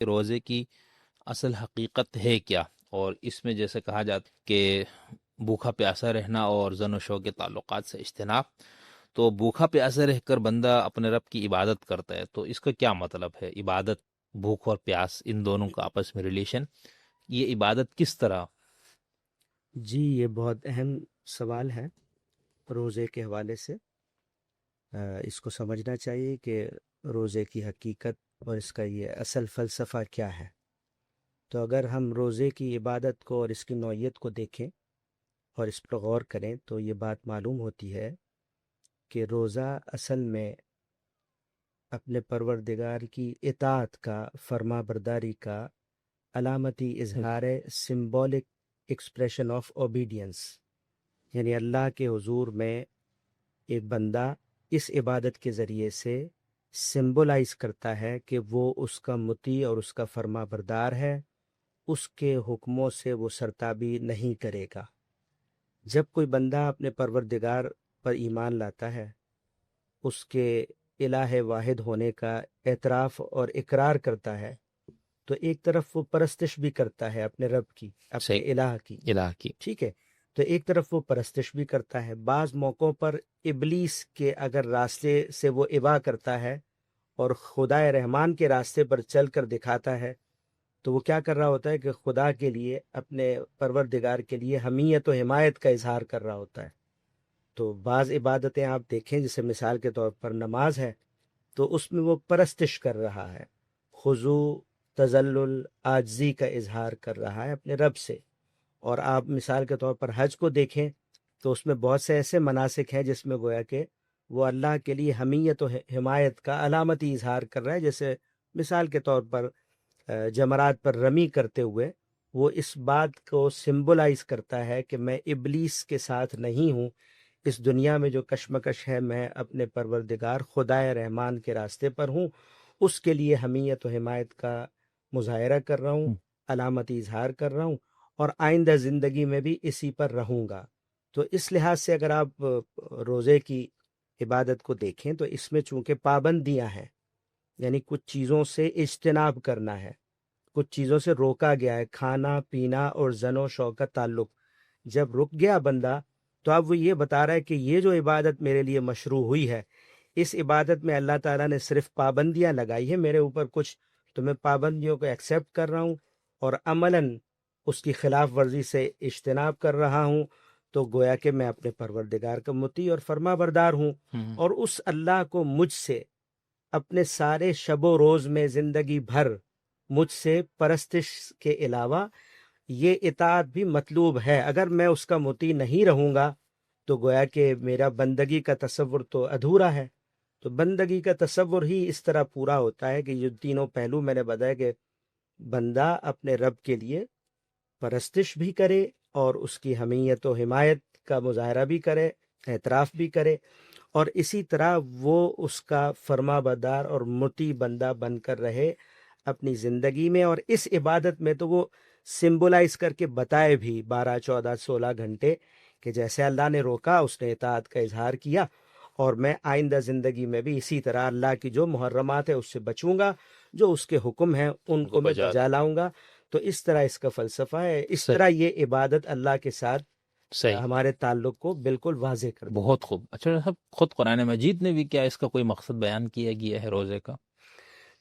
کہ روزے کی اصل حقیقت ہے کیا، اور اس میں جیسے کہا جاتا کہ بھوکا پیاسا رہنا اور زن و شو کے تعلقات سے اجتناب، تو بھوکا پیاسا رہ کر بندہ اپنے رب کی عبادت کرتا ہے، تو اس کا کیا مطلب ہے؟ عبادت، بھوک اور پیاس، ان دونوں کا آپس میں ریلیشن، یہ عبادت کس طرح؟ جی یہ بہت اہم سوال ہے روزے کے حوالے سے۔ اس کو سمجھنا چاہیے کہ روزے کی حقیقت اور اس کا یہ اصل فلسفہ کیا ہے۔ تو اگر ہم روزے کی عبادت کو اور اس کی نوعیت کو دیکھیں اور اس پر غور کریں تو یہ بات معلوم ہوتی ہے کہ روزہ اصل میں اپنے پروردگار کی اطاعت کا، فرما برداری کا علامتی اظہار ہے، سمبولک ایکسپریشن آف اوبیڈینس، یعنی اللہ کے حضور میں ایک بندہ اس عبادت کے ذریعے سے سمبلائز کرتا ہے کہ وہ اس کا مطیع اور اس کا فرما بردار ہے، اس کے حکموں سے وہ سرتابی نہیں کرے گا۔ جب کوئی بندہ اپنے پروردگار پر ایمان لاتا ہے، اس کے الہ واحد ہونے کا اعتراف اور اقرار کرتا ہے، تو ایک طرف وہ پرستش بھی کرتا ہے اپنے رب کی، اپنے صحیح، الہ کی، الہ کی۔ ٹھیک ہے، تو ایک طرف وہ پرستش بھی کرتا ہے۔ بعض موقعوں پر ابلیس کے اگر راستے سے وہ ابا کرتا ہے اور خدا رحمان کے راستے پر چل کر دکھاتا ہے، تو وہ کیا کر رہا ہوتا ہے کہ خدا کے لیے، اپنے پروردگار کے لیے حمیت و حمایت کا اظہار کر رہا ہوتا ہے۔ تو بعض عبادتیں آپ دیکھیں، جیسے مثال کے طور پر نماز ہے، تو اس میں وہ پرستش کر رہا ہے، خضوع، تذلل، عاجزی کا اظہار کر رہا ہے اپنے رب سے۔ اور آپ مثال کے طور پر حج کو دیکھیں تو اس میں بہت سے ایسے مناسک ہیں جس میں گویا کہ وہ اللہ کے لیے حمیت و حمایت کا علامتی اظہار کر رہا ہے، جیسے مثال کے طور پر جمرات پر رمی کرتے ہوئے وہ اس بات کو سمبلائز کرتا ہے کہ میں ابلیس کے ساتھ نہیں ہوں، اس دنیا میں جو کشمکش ہے میں اپنے پروردگار خدائے رحمان کے راستے پر ہوں، اس کے لیے حمیت و حمایت کا مظاہرہ کر رہا ہوں، علامتی اظہار کر رہا ہوں، اور آئندہ زندگی میں بھی اسی پر رہوں گا۔ تو اس لحاظ سے اگر آپ روزے کی عبادت کو دیکھیں تو اس میں چونکہ پابندیاں ہیں، یعنی کچھ چیزوں سے اجتناب کرنا ہے، کچھ چیزوں سے روکا گیا ہے، کھانا پینا اور زن و شو کا تعلق جب رک گیا بندہ، تو اب وہ یہ بتا رہا ہے کہ یہ جو عبادت میرے لیے مشروع ہوئی ہے، اس عبادت میں اللہ تعالیٰ نے صرف پابندیاں لگائی ہیں میرے اوپر کچھ، تو میں پابندیوں کو ایکسیپٹ کر رہا ہوں اور عملاً اس کی خلاف ورزی سے اجتناب کر رہا ہوں، تو گویا کہ میں اپنے پروردگار کا مطیع اور فرما بردار ہوں، اور اس اللہ کو مجھ سے اپنے سارے شب و روز میں زندگی بھر مجھ سے پرستش کے علاوہ یہ اطاعت بھی مطلوب ہے۔ اگر میں اس کا مطیع نہیں رہوں گا تو گویا کہ میرا بندگی کا تصور تو ادھورا ہے۔ تو بندگی کا تصور ہی اس طرح پورا ہوتا ہے کہ یہ تینوں پہلو میں نے بتایا کہ بندہ اپنے رب کے لیے پرستش بھی کرے اور اس کی حمیت و حمایت کا مظاہرہ بھی کرے، اعتراف بھی کرے، اور اسی طرح وہ اس کا فرما بردار اور مطیع بندہ بن کر رہے اپنی زندگی میں۔ اور اس عبادت میں تو وہ سمبلائز کر کے بتائے بھی 12، 14، 16 گھنٹے کہ جیسے اللہ نے روکا اس نے اطاعت کا اظہار کیا، اور میں آئندہ زندگی میں بھی اسی طرح اللہ کی جو محرمات ہے اس سے بچوں گا، جو اس کے حکم ہیں ان کو میں بجا لاؤں گا۔ تو اس طرح اس کا فلسفہ ہے، اس طرح یہ عبادت اللہ کے ساتھ صحیح، ہمارے تعلق کو بالکل واضح کر دیتی بہت خوب۔ اچھا صاحب، خود قرآن مجید نے بھی کیا اس کا کوئی مقصد بیان کیا گیا ہے روزے کا؟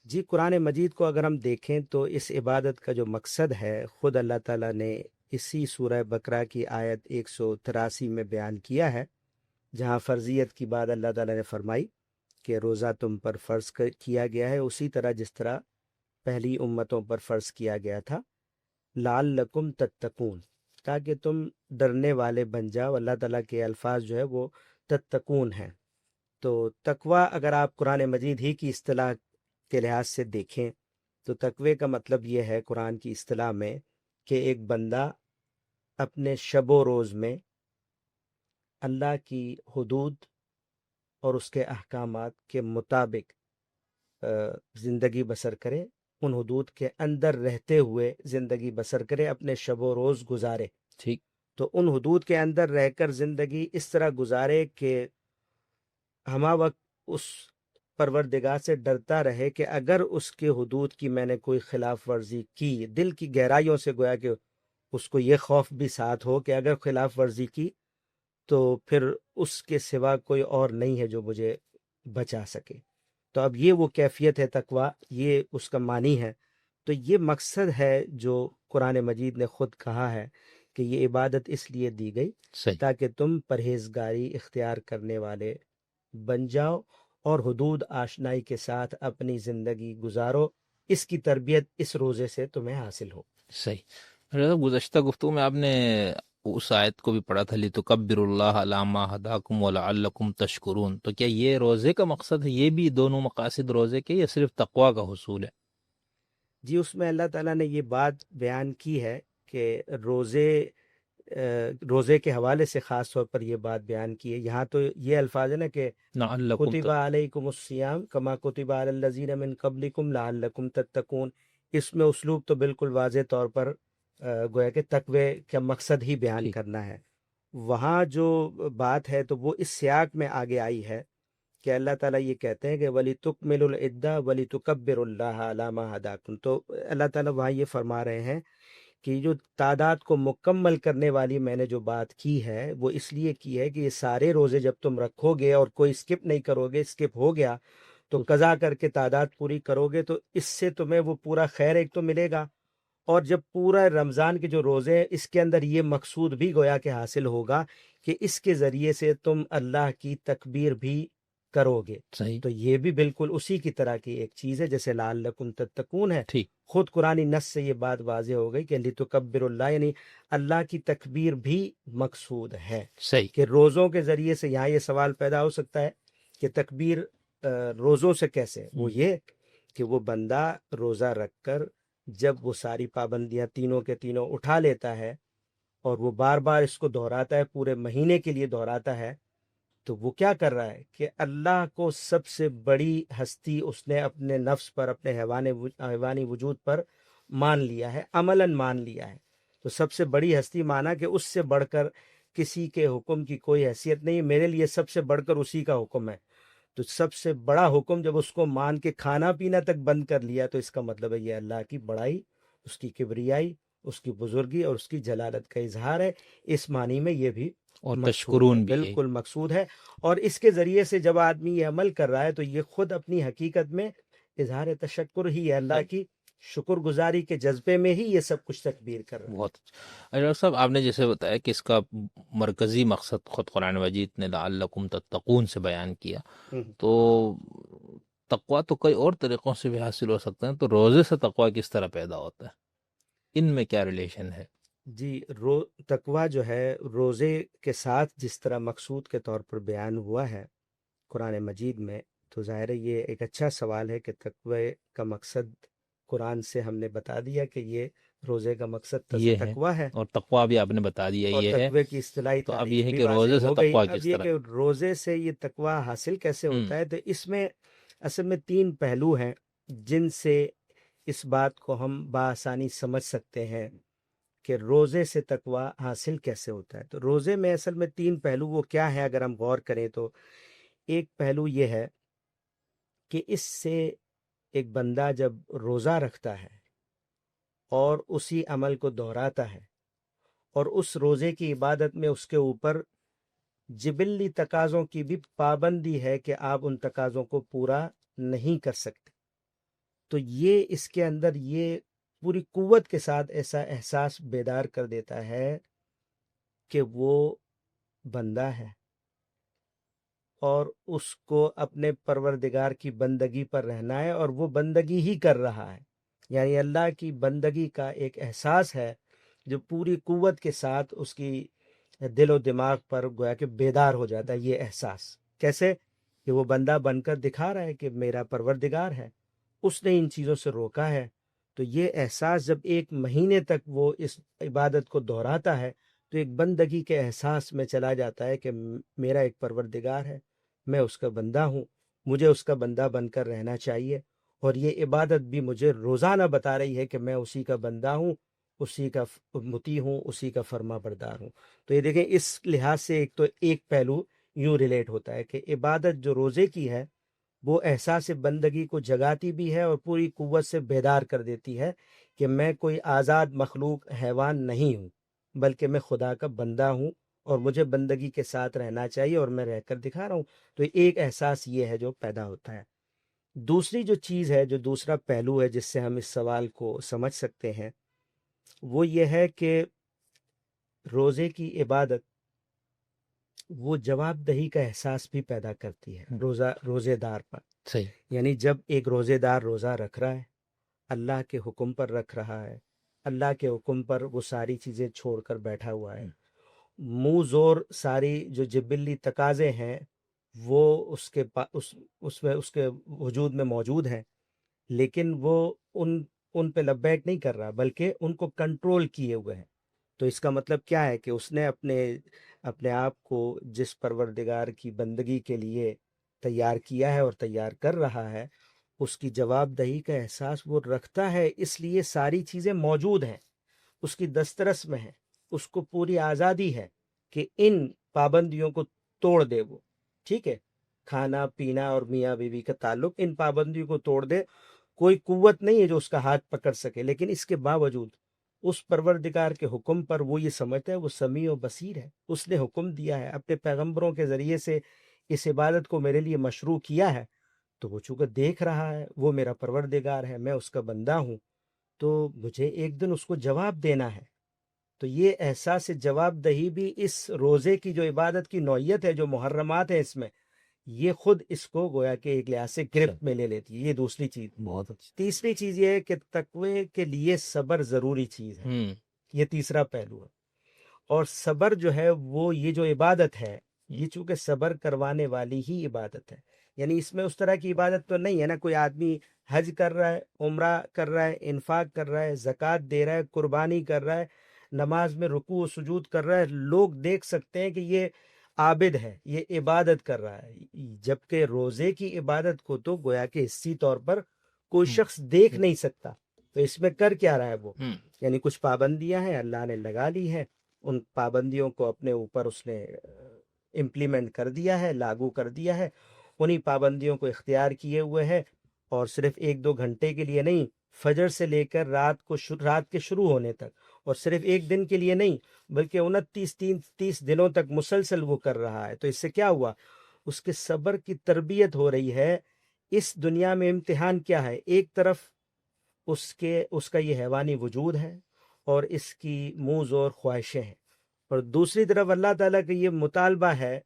جی قرآن مجید کو اگر ہم دیکھیں تو اس عبادت کا جو مقصد ہے خود اللہ تعالیٰ نے اسی سورہ بقرہ کی آیت 183 میں بیان کیا ہے، جہاں فرضیت کی بات اللہ تعالیٰ نے فرمائی کہ روزہ تم پر فرض کیا گیا ہے اسی طرح جس طرح پہلی امتوں پر فرض کیا گیا تھا، لعلکم تتقون، تاکہ تم ڈرنے والے بن جاؤ۔ اللہ تعالیٰ کے الفاظ جو ہے وہ تتقون ہیں۔ تو تقوی اگر آپ قرآن مجید ہی کی اصطلاح کے لحاظ سے دیکھیں تو تقوی کا مطلب یہ ہے قرآن کی اصطلاح میں کہ ایک بندہ اپنے شب و روز میں اللہ کی حدود اور اس کے احکامات کے مطابق زندگی بسر کرے، ان حدود کے اندر رہتے ہوئے زندگی بسر کرے، اپنے شب و روز گزارے۔ ٹھیک، تو ان حدود کے اندر رہ کر زندگی اس طرح گزارے کہ ہمہ وقت اس پروردگار سے ڈرتا رہے کہ اگر اس کے حدود کی میں نے کوئی خلاف ورزی کی، دل کی گہرائیوں سے گویا کہ اس کو یہ خوف بھی ساتھ ہو کہ اگر خلاف ورزی کی تو پھر اس کے سوا کوئی اور نہیں ہے جو مجھے بچا سکے۔ تو اب یہ وہ کیفیت ہے تقویٰ، یہ اس کا معنی ہے۔ تو یہ مقصد ہے جو قرآن مجید نے خود کہا ہے کہ یہ عبادت اس لیے دی گئی صحیح، تاکہ تم پرہیزگاری اختیار کرنے والے بن جاؤ اور حدود آشنائی کے ساتھ اپنی زندگی گزارو۔ اس کی تربیت اس روزے سے تمہیں حاصل ہو۔ صحیح۔ ڈاکٹر صاحب، گزشتہ گفتگو میں آپ نے اس آیت کو بھی پڑھا تھا، لِتُكَبِّرُوا اللَّهَ عَلَىٰ مَا هَدَاكُمْ وَلَعَلَّكُمْ تَشْكُرُونَ، تو کیا یہ روزے کا مقصد ہے؟ یہ بھی دونوں مقاصد روزے کے یا صرف تقویٰ کا حصول ہے؟ جی، اس میں اللہ تعالیٰ نے یہ بات بیان کی ہے کہ روزے کے حوالے سے خاص طور پر یہ بات بیان کی ہے۔ یہاں تو یہ الفاظ ہے نا کہ لَعَلَّكُمْ کتب علیکم الصیام کما کتب علی الذین من قبلکم لعلکم تتقون۔ اس میں اسلوب تو بالکل واضح طور پر گویا کہ تقوی کا مقصد ہی بیان ٹھیک، کرنا ہے۔ وہاں جو بات ہے تو وہ اس سیاق میں آگے آئی ہے کہ اللہ تعالیٰ یہ کہتے ہیں کہ وَلِتُكْمِلُوا الْعِدَّةَ وَلِتُكَبِّرُوا اللَّهَ عَلَىٰ مَا هَدَاكُمْ۔ تو اللہ تعالیٰ وہاں یہ فرما رہے ہیں کہ جو تعداد کو مکمل کرنے والی میں نے جو بات کی ہے وہ اس لیے کی ہے کہ یہ سارے روزے جب تم رکھو گے اور کوئی اسکپ نہیں کرو گے، اسکپ ہو گیا تو قضا کر کے تعداد پوری کرو گے تو اس سے تمہیں وہ پورا خیر ایک تو ملے گا، اور جب پورا رمضان کے جو روزے ہیں اس کے اندر یہ مقصود بھی گویا کہ حاصل ہوگا کہ اس کے ذریعے سے تم اللہ کی تکبیر بھی کرو گے۔ صحیح، تو یہ بھی بالکل اسی کی طرح کی ایک چیز ہے جیسے لعلکم تتقون ہے۔ ٹھیک، خود قرآن نص سے یہ بات واضح ہو گئی کہ لتکبر اللہ، یعنی اللہ کی تکبیر بھی مقصود ہے۔ صحیح، کہ روزوں کے ذریعے سے یہاں یہ سوال پیدا ہو سکتا ہے کہ تکبیر روزوں سے کیسے؟ وہ یہ کہ وہ بندہ روزہ رکھ کر جب وہ ساری پابندیاں تینوں کے تینوں اٹھا لیتا ہے اور وہ بار بار اس کو دہراتا ہے، پورے مہینے کے لیے دہراتا ہے، تو وہ کیا کر رہا ہے کہ اللہ کو سب سے بڑی ہستی اس نے اپنے نفس پر، اپنے حیوانی وجود پر مان لیا ہے، عملاً مان لیا ہے۔ تو سب سے بڑی ہستی مانا کہ اس سے بڑھ کر کسی کے حکم کی کوئی حیثیت نہیں، میرے لیے سب سے بڑھ کر اسی کا حکم ہے۔ تو سب سے بڑا حکم جب اس کو مان کے کھانا پینا تک بند کر لیا تو اس کا مطلب ہے یہ اللہ کی بڑائی، اس کی کبریائی، اس کی بزرگی اور اس کی جلالت کا اظہار ہے۔ اس معنی میں یہ بھی اور مقصود ہے، تشکرون بھی ہے۔ بالکل مقصود ہے۔ اور اس کے ذریعے سے جب آدمی یہ عمل کر رہا ہے تو یہ خود اپنی حقیقت میں اظہار تشکر ہی ہے، اللہ کی شکر گزاری کے جذبے میں ہی یہ سب کچھ تکبیر کر رہا ہے۔ بہت اچھا ڈاکٹر صاحب، آپ نے جیسے بتایا کہ اس کا مرکزی مقصد خود قرآن مجید نے لعلکم تتقون سے بیان کیا، تو تقویٰ تو کئی اور طریقوں سے بھی حاصل ہو سکتا ہے، تو روزے سے تقویٰ کس طرح پیدا ہوتا ہے؟ ان میں کیا ریلیشن ہے؟ جی، تقویٰ جو ہے روزے کے ساتھ جس طرح مقصود کے طور پر بیان ہوا ہے قرآن مجید میں، تو ظاہر ہے یہ ایک اچھا سوال ہے کہ تقوی کا مقصد قرآن سے ہم نے بتا دیا کہ یہ روزے کا مقصد یہ ہے، تقویٰ ہے، اور تقویٰ بھی آپ نے بتا دیا اور یہ ہے۔ تقوی کی اصطلاحی تو اب تعریف یہ ہے بھی کہ واضح روزے سے ہو گئی۔ تقویٰ اب کس یہ طرح؟ کہ روزے سے یہ تقویٰ حاصل کیسے ہوتا ہے، تو اس میں اصل میں 3 پہلو ہیں جن سے اس بات کو ہم بآسانی سمجھ سکتے ہیں کہ روزے سے تقویٰ حاصل کیسے ہوتا ہے۔ تو روزے میں اصل میں 3 پہلو وہ کیا ہیں اگر ہم غور کریں تو ایک پہلو یہ ہے کہ اس سے ایک بندہ جب روزہ رکھتا ہے اور اسی عمل کو دہراتا ہے اور اس روزے کی عبادت میں اس کے اوپر جبلی تقاضوں کی بھی پابندی ہے کہ آپ ان تقاضوں کو پورا نہیں کر سکتے، تو یہ اس کے اندر یہ پوری قوت کے ساتھ ایسا احساس بیدار کر دیتا ہے کہ وہ بندہ ہے اور اس کو اپنے پروردگار کی بندگی پر رہنا ہے اور وہ بندگی ہی کر رہا ہے، یعنی اللہ کی بندگی کا ایک احساس ہے جو پوری قوت کے ساتھ اس کی دل و دماغ پر گویا کہ بیدار ہو جاتا ہے۔ یہ احساس کیسے کہ وہ بندہ بن کر دکھا رہا ہے کہ میرا پروردگار ہے، اس نے ان چیزوں سے روکا ہے۔ تو یہ احساس جب 1 مہینے تک وہ اس عبادت کو دہراتا ہے تو ایک بندگی کے احساس میں چلا جاتا ہے کہ میرا ایک پروردگار ہے، میں اس کا بندہ ہوں، مجھے اس کا بندہ بن کر رہنا چاہیے، اور یہ عبادت بھی مجھے روزانہ بتا رہی ہے کہ میں اسی کا بندہ ہوں، اسی کا مطیع ہوں، اسی کا فرما بردار ہوں۔ تو یہ دیکھیں اس لحاظ سے ایک پہلو یوں ریلیٹ ہوتا ہے کہ عبادت جو روزے کی ہے وہ احساس بندگی کو جگاتی بھی ہے اور پوری قوت سے بیدار کر دیتی ہے کہ میں کوئی آزاد مخلوق حیوان نہیں ہوں، بلکہ میں خدا کا بندہ ہوں اور مجھے بندگی کے ساتھ رہنا چاہیے اور میں رہ کر دکھا رہا ہوں۔ تو ایک احساس یہ ہے جو پیدا ہوتا ہے۔ دوسری جو چیز ہے، جو دوسرا پہلو ہے جس سے ہم اس سوال کو سمجھ سکتے ہیں، وہ یہ ہے کہ روزے کی عبادت وہ جواب دہی کا احساس بھی پیدا کرتی ہے روزے دار پر۔ صحیح، یعنی جب ایک روزے دار روزہ رکھ رہا ہے، اللہ کے حکم پر رکھ رہا ہے، اللہ کے حکم پر وہ ساری چیزیں چھوڑ کر بیٹھا ہوا ہے، منہ زور ساری جو جبلی تقاضے ہیں وہ اس کے وجود میں موجود ہیں، لیکن وہ ان پہ لبیک نہیں کر رہا، بلکہ ان کو کنٹرول کیے ہوئے ہیں۔ تو اس کا مطلب کیا ہے کہ اس نے اپنے آپ کو جس پروردگار کی بندگی کے لیے تیار کیا ہے اور تیار کر رہا ہے، اس کی جواب دہی کا احساس وہ رکھتا ہے، اس لیے ساری چیزیں موجود ہیں، اس کی دسترس میں ہیں، اس کو پوری آزادی ہے کہ ان پابندیوں کو توڑ دے وہ، ٹھیک ہے، کھانا پینا اور میاں بیوی کا تعلق، ان پابندیوں کو توڑ دے۔ کوئی قوت نہیں ہے جو اس کا ہاتھ پکڑ سکے، لیکن اس کے باوجود اس پروردگار کے حکم پر وہ یہ سمجھتا ہے وہ سمیع و بصیر ہے، اس نے حکم دیا ہے، اپنے پیغمبروں کے ذریعے سے اس عبادت کو میرے لیے مشروع کیا ہے، تو وہ چونکہ دیکھ رہا ہے، وہ میرا پروردگار ہے، میں اس کا بندہ ہوں، تو مجھے ایک دن اس کو جواب دینا ہے۔ تو یہ احساس جواب دہی بھی اس روزے کی جو عبادت کی نوعیت ہے، جو محرمات ہیں اس میں، یہ خود اس کو گویا کہ ایک لحاظ سے گرفت میں لے لیتی ہے۔ یہ دوسری چیز۔ بہت اچھا۔ تیسری چیز یہ ہے کہ تقوی کے لیے صبر ضروری چیز ہے، یہ تیسرا پہلو ہے۔ اور صبر جو ہے وہ یہ جو عبادت ہے، یہ چونکہ صبر کروانے والی ہی عبادت ہے، یعنی اس میں اس طرح کی عبادت تو نہیں ہے نا، کوئی آدمی حج کر رہا ہے، عمرہ کر رہا ہے، انفاق کر رہا ہے، زکوٰۃ دے رہا ہے، قربانی کر رہا ہے، نماز میں رکوع و سجود کر رہا ہے، لوگ دیکھ سکتے ہیں کہ یہ عابد ہے، یہ عبادت کر رہا ہے، جبکہ روزے کی عبادت کو تو گویا کہ حصی طور پر کوئی شخص دیکھ نہیں سکتا۔ تو اس میں کر کیا رہا ہے وہ، یعنی کچھ پابندیاں ہیں اللہ نے لگا لی ہیں، ان پابندیوں کو اپنے اوپر اس نے امپلیمنٹ کر دیا ہے، لاگو کر دیا ہے، انہی پابندیوں کو اختیار کیے ہوئے ہے، اور صرف 1-2 گھنٹے کے لیے نہیں، فجر سے لے کر رات کے شروع ہونے تک، اور صرف ایک دن کے لیے نہیں بلکہ 29-30 دنوں تک مسلسل وہ کر رہا ہے۔ تو اس سے کیا ہوا، اس کے صبر کی تربیت ہو رہی ہے۔ اس دنیا میں امتحان کیا ہے، ایک طرف اس کا یہ حیوانی وجود ہے اور اس کی منہ زور خواہشیں ہیں، اور دوسری طرف اللہ تعالیٰ کا یہ مطالبہ ہے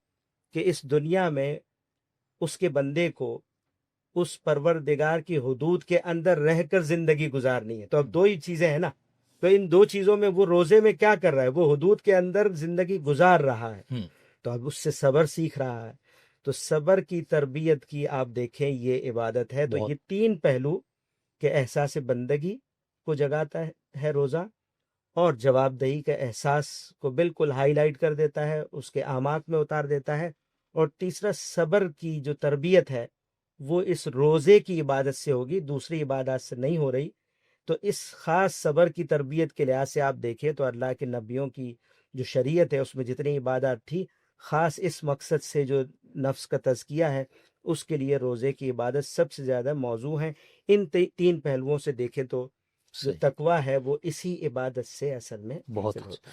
کہ اس دنیا میں اس کے بندے کو اس پروردگار کی حدود کے اندر رہ کر زندگی گزارنی ہے۔ تو اب 2 ہی چیزیں ہیں نا، تو ان 2 چیزوں میں وہ روزے میں کیا کر رہا ہے، وہ حدود کے اندر زندگی گزار رہا ہے، تو اب اس سے صبر سیکھ رہا ہے۔ تو صبر کی تربیت کی آپ دیکھیں یہ عبادت ہے۔ تو یہ 3 پہلو کہ احساس بندگی کو جگاتا ہے روزہ، اور جواب دہی کا احساس کو بالکل ہائی لائٹ کر دیتا ہے، اس کے اعماق میں اتار دیتا ہے، اور تیسرا صبر کی جو تربیت ہے وہ اس روزے کی عبادت سے ہوگی، دوسری عبادات سے نہیں ہو رہی۔ تو اس خاص صبر کی تربیت کے لحاظ سے آپ دیکھیں تو اللہ کے نبیوں کی جو شریعت ہے اس میں جتنی عبادات تھی، خاص اس مقصد سے جو نفس کا تزکیہ ہے، اس کے لیے روزے کی عبادت سب سے زیادہ موضوع ہے۔ ان 3 پہلوؤں سے دیکھیں تو جو تقویٰ ہے وہ اسی عبادت سے اصل میں بہت حاصل ہوتا ہے۔